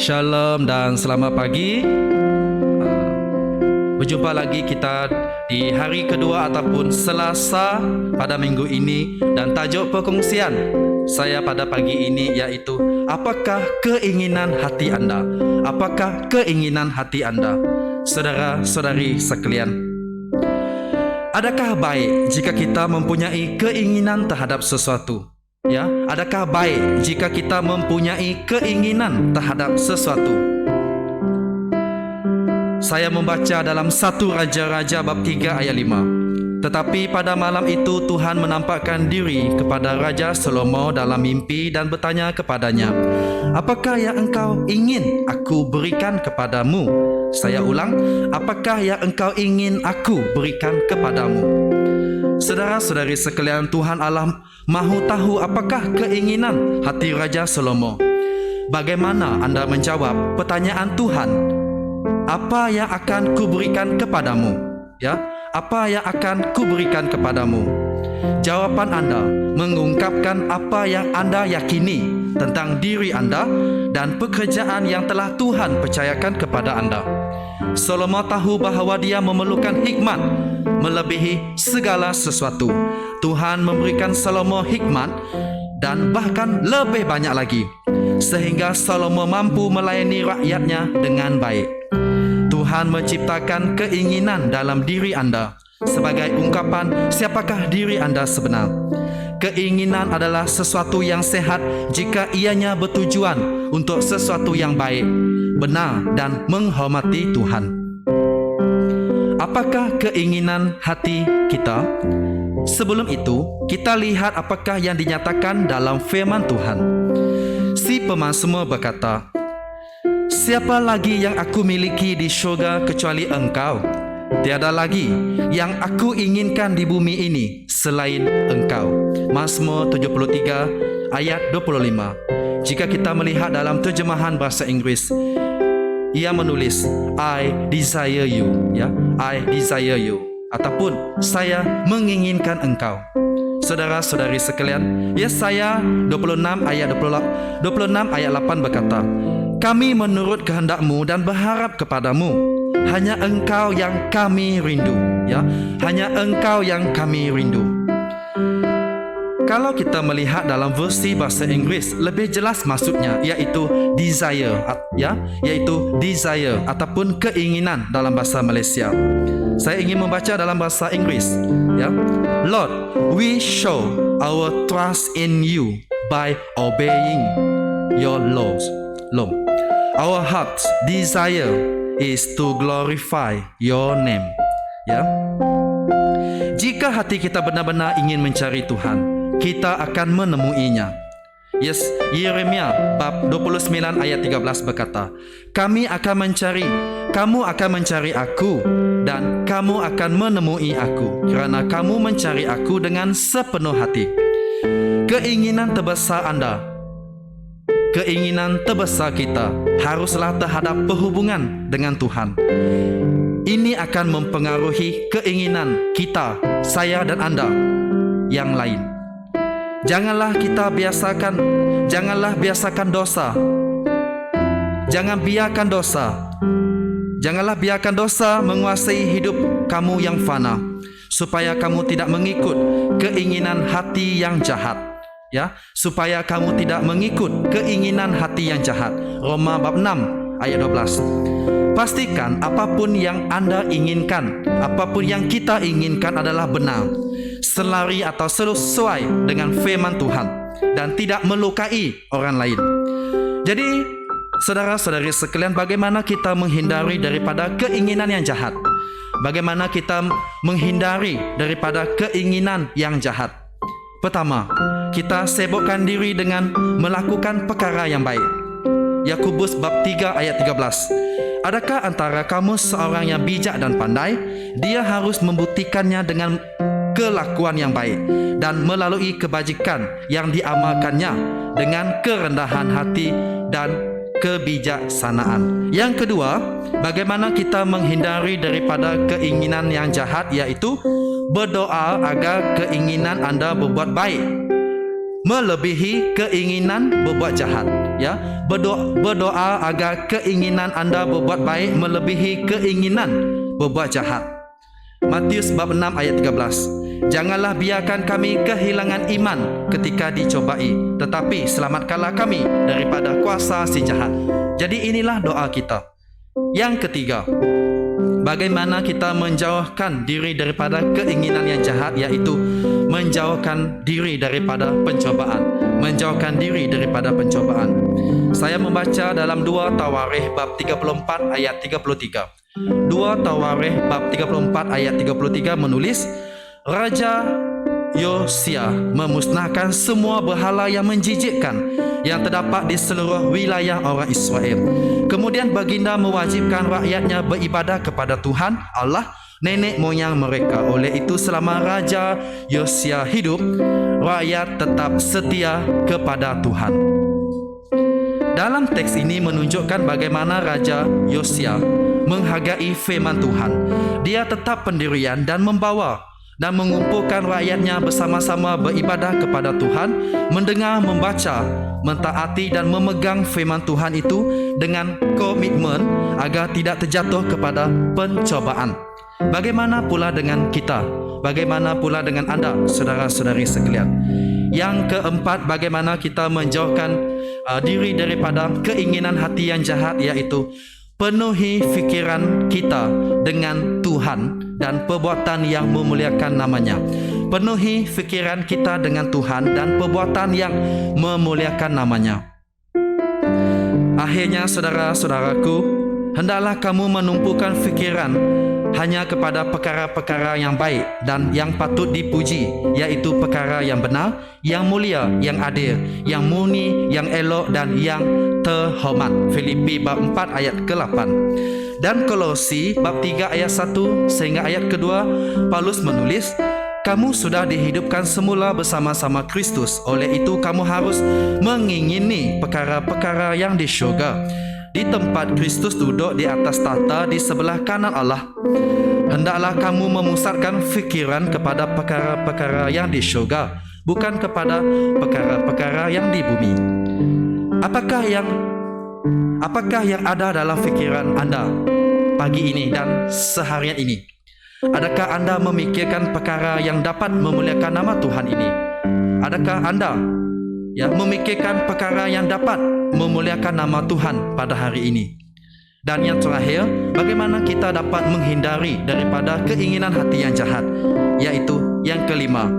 Shalom dan selamat pagi. Berjumpa lagi kita di hari kedua ataupun Selasa pada minggu ini, dan tajuk perkongsian saya pada pagi ini iaitu apakah keinginan hati anda? Apakah keinginan hati anda? Saudara-saudari sekalian, adakah baik jika kita mempunyai keinginan terhadap sesuatu? Ya, adakah baik jika kita mempunyai keinginan terhadap sesuatu? Saya membaca dalam 1 Raja-Raja bab 3 ayat 5. Tetapi pada malam itu Tuhan menampakkan diri kepada Raja Salomo dalam mimpi dan bertanya kepadanya, "Apakah yang engkau ingin aku berikan kepadamu?" Saya ulang, "Apakah yang engkau ingin aku berikan kepadamu?" Saudara-saudari sekalian, Tuhan Allah mahu tahu apakah keinginan hati Raja Salomo. Bagaimana anda menjawab pertanyaan Tuhan? Apa yang akan kuberikan kepadamu? Ya, apa yang akan kuberikan kepadamu? Jawapan anda mengungkapkan apa yang anda yakini tentang diri anda dan pekerjaan yang telah Tuhan percayakan kepada anda. Salomo tahu bahawa dia memerlukan hikmat melebihi segala sesuatu. Tuhan memberikan Salomo hikmat dan bahkan lebih banyak lagi, sehingga Salomo mampu melayani rakyatnya dengan baik. Tuhan menciptakan keinginan dalam diri anda sebagai ungkapan siapakah diri anda sebenar. Keinginan adalah sesuatu yang sehat jika ianya bertujuan untuk sesuatu yang baik, benar dan menghormati Tuhan. Apakah keinginan hati kita? Sebelum itu, kita lihat apakah yang dinyatakan dalam firman Tuhan. Si pemazmur berkata, "Siapa lagi yang aku miliki di syurga kecuali Engkau? Tiada lagi yang aku inginkan di bumi ini selain Engkau." Mazmur 73 ayat 25. Jika kita melihat dalam terjemahan bahasa Inggris, ia menulis I desire you, ya, I desire you, ataupun saya menginginkan engkau. Saudara-saudari sekalian, Yesaya 26 ayat 8 berkata, "Kami menurut kehendakmu dan berharap kepadamu. Hanya engkau yang kami rindu." Ya, hanya engkau yang kami rindu. Kalau kita melihat dalam versi bahasa Inggris, lebih jelas maksudnya iaitu desire, ya, iaitu desire ataupun keinginan dalam bahasa Malaysia. Saya ingin membaca dalam bahasa Inggris, ya. "Lord, we show our trust in you by obeying your laws. Our heart's desire is to glorify your name." Ya. Jika hati kita benar-benar ingin mencari Tuhan, kita akan menemuinya. Yes, Yeremia bab 29 ayat 13 berkata, kamu akan mencari aku dan kamu akan menemui aku kerana kamu mencari aku dengan sepenuh hati." Keinginan terbesar anda, keinginan terbesar kita haruslah terhadap perhubungan dengan Tuhan. Ini akan mempengaruhi keinginan kita, saya dan anda yang lain. Janganlah biarkan dosa. Janganlah biarkan dosa menguasai hidup kamu yang fana, supaya kamu tidak mengikut keinginan hati yang jahat. Ya, supaya kamu tidak mengikut keinginan hati yang jahat. Roma bab 6 ayat 12. Pastikan apapun yang anda inginkan, apapun yang kita inginkan adalah benar, selari atau sesuai dengan firman Tuhan dan tidak melukai orang lain. Jadi, saudara-saudari sekalian, bagaimana kita menghindari daripada keinginan yang jahat? Bagaimana kita menghindari daripada keinginan yang jahat? Pertama, kita sibukkan diri dengan melakukan perkara yang baik. Yakobus bab 3 ayat 13. Adakah antara kamu seorang yang bijak dan pandai? Dia harus membuktikannya dengan kelakuan yang baik dan melalui kebajikan yang diamalkannya dengan kerendahan hati dan kebijaksanaan. Yang kedua, bagaimana kita menghindari daripada keinginan yang jahat, iaitu berdoa agar keinginan anda berbuat baik melebihi keinginan berbuat jahat. berdoa agar keinginan anda berbuat baik melebihi keinginan berbuat jahat. Matius bab 6 ayat 13. Janganlah biarkan kami kehilangan iman ketika dicobai, tetapi selamatkanlah kami daripada kuasa si jahat. Jadi inilah doa kita. Yang ketiga, bagaimana kita menjauhkan diri daripada keinginan yang jahat, iaitu menjauhkan diri daripada pencobaan. Menjauhkan diri daripada pencobaan. Saya membaca dalam 2 Tawarikh bab 34 ayat 33. 2 Tawarikh bab 34 ayat 33 menulis, Raja Yosia memusnahkan semua berhala yang menjijikkan yang terdapat di seluruh wilayah orang Israel. Kemudian baginda mewajibkan rakyatnya beribadah kepada Tuhan Allah nenek moyang mereka. Oleh itu selama Raja Yosia hidup, rakyat tetap setia kepada Tuhan. Dalam teks ini menunjukkan bagaimana Raja Yosia menghargai firman Tuhan. Dia tetap pendirian dan mengumpulkan rakyatnya bersama-sama beribadah kepada Tuhan, mendengar, membaca, mentaati dan memegang firman Tuhan itu dengan komitmen agar tidak terjatuh kepada pencobaan. Bagaimana pula dengan kita? Bagaimana pula dengan anda, saudara-saudari sekalian? Yang keempat, bagaimana kita menjauhkan diri daripada keinginan hati yang jahat, iaitu penuhi fikiran kita dengan Tuhan dan perbuatan yang memuliakan namanya. Penuhi fikiran kita dengan Tuhan dan perbuatan yang memuliakan namanya. Akhirnya saudara-saudaraku, hendaklah kamu menumpukan fikiran hanya kepada perkara-perkara yang baik dan yang patut dipuji, iaitu perkara yang benar, yang mulia, yang adil, yang murni, yang elok dan yang terhormat. Filipi bab 4 ayat ke-8. Dan Kolosi bab 3 ayat 1 sehingga ayat kedua, Paulus menulis, kamu sudah dihidupkan semula bersama-sama Kristus. Oleh itu kamu harus mengingini perkara-perkara yang di syurga, di tempat Kristus duduk di atas tahta di sebelah kanan Allah. Hendaklah kamu memusatkan fikiran kepada perkara-perkara yang di syurga, bukan kepada perkara-perkara yang di bumi. Apakah yang ada dalam fikiran anda pagi ini dan seharian ini? Adakah anda memikirkan perkara yang dapat memuliakan nama Tuhan ini? Adakah anda memikirkan perkara yang dapat memuliakan nama Tuhan pada hari ini? Dan yang terakhir, bagaimana kita dapat menghindari daripada keinginan hati yang jahat, iaitu yang kelima,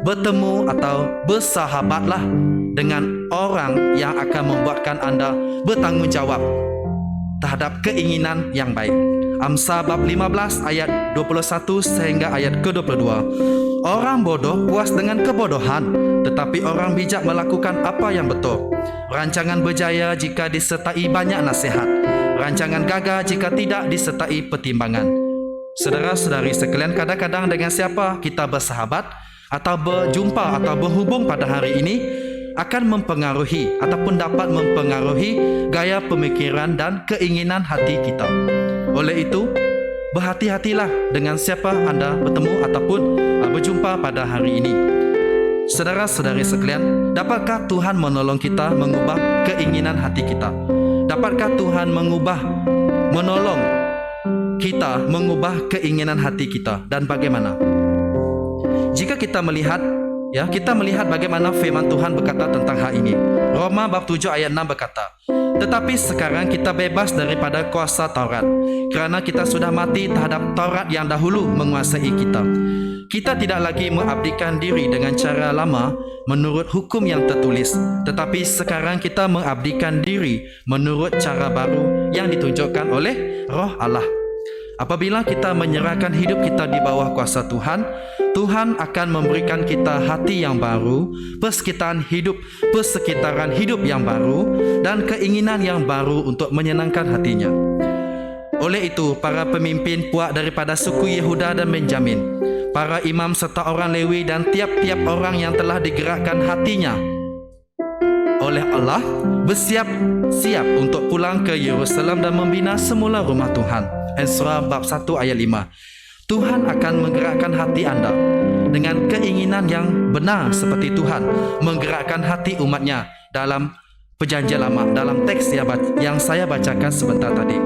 bertemu atau bersahabatlah dengan orang yang akan membuatkan anda bertanggungjawab terhadap keinginan yang baik. Amsal bab 15 ayat 21 sehingga ayat ke-22. Orang bodoh puas dengan kebodohan, tetapi orang bijak melakukan apa yang betul. Rancangan berjaya jika disertai banyak nasihat, rancangan gagal jika tidak disertai pertimbangan. Saudara-saudari sekalian, kadang-kadang dengan siapa kita bersahabat atau berjumpa atau berhubung pada hari ini akan mempengaruhi ataupun dapat mempengaruhi gaya pemikiran dan keinginan hati kita. Oleh itu, berhati-hatilah dengan siapa anda bertemu ataupun berjumpa pada hari ini. Saudara-saudari sekalian, dapatkah Tuhan menolong kita mengubah keinginan hati kita? Dapatkah Tuhan menolong kita mengubah keinginan hati kita? Dan bagaimana? Jika kita melihat bagaimana firman Tuhan berkata tentang hal ini. Roma bab 7 ayat 6 berkata, tetapi sekarang kita bebas daripada kuasa Taurat, kerana kita sudah mati terhadap Taurat yang dahulu menguasai kita. Kita tidak lagi mengabdikan diri dengan cara lama menurut hukum yang tertulis, tetapi sekarang kita mengabdikan diri menurut cara baru yang ditunjukkan oleh Roh Allah. Apabila kita menyerahkan hidup kita di bawah kuasa Tuhan, Tuhan akan memberikan kita hati yang baru, persekitaran hidup yang baru, dan keinginan yang baru untuk menyenangkan hatinya. Oleh itu, para pemimpin puak daripada suku Yehuda dan Benjamin, para imam serta orang Lewi dan tiap-tiap orang yang telah digerakkan hatinya oleh Allah, bersiap-siap untuk pulang ke Yerusalem dan membina semula rumah Tuhan. Ezra bab 1 ayat 5. Tuhan akan menggerakkan hati anda dengan keinginan yang benar seperti Tuhan menggerakkan hati umatnya dalam Perjanjian Lama dalam teks yang saya bacakan sebentar tadi.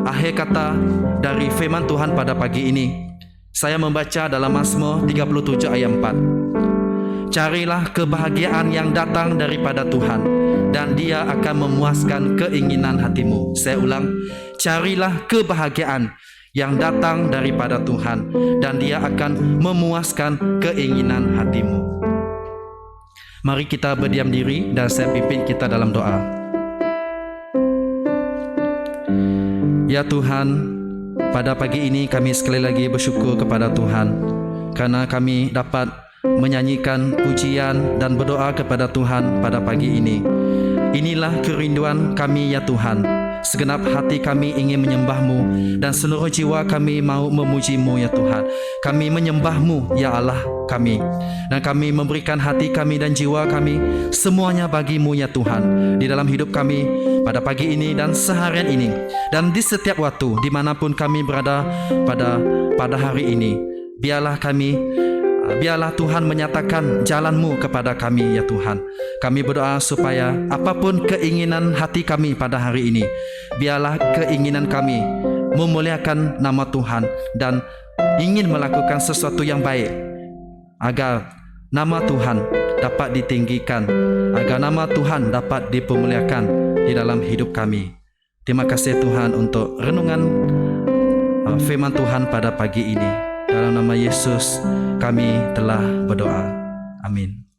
Akhir kata dari firman Tuhan pada pagi ini, saya membaca dalam Mazmur 37 ayat 4. Carilah kebahagiaan yang datang daripada Tuhan, dan Dia akan memuaskan keinginan hatimu. Saya ulang, carilah kebahagiaan yang datang daripada Tuhan, dan Dia akan memuaskan keinginan hatimu. Mari kita berdiam diri dan saya pimpin kita dalam doa. Ya Tuhan, pada pagi ini kami sekali lagi bersyukur kepada Tuhan karena kami dapat menyanyikan pujian dan berdoa kepada Tuhan pada pagi ini. Inilah kerinduan kami ya Tuhan. Segenap hati kami ingin menyembah-Mu dan seluruh jiwa kami mau memuji-Mu ya Tuhan. Kami menyembah-Mu ya Allah kami, dan kami memberikan hati kami dan jiwa kami semuanya bagi-Mu ya Tuhan, di dalam hidup kami pada pagi ini dan seharian ini dan di setiap waktu dimanapun kami berada pada hari ini. Biarlah Tuhan menyatakan jalan-Mu kepada kami ya Tuhan. Kami berdoa supaya apapun keinginan hati kami pada hari ini, biarlah keinginan kami memuliakan nama Tuhan dan ingin melakukan sesuatu yang baik agar nama Tuhan dapat ditinggikan, agar nama Tuhan dapat dipermuliakan di dalam hidup kami. Terima kasih Tuhan untuk renungan firman Tuhan pada pagi ini. Dalam nama Yesus kami telah berdoa. Amin.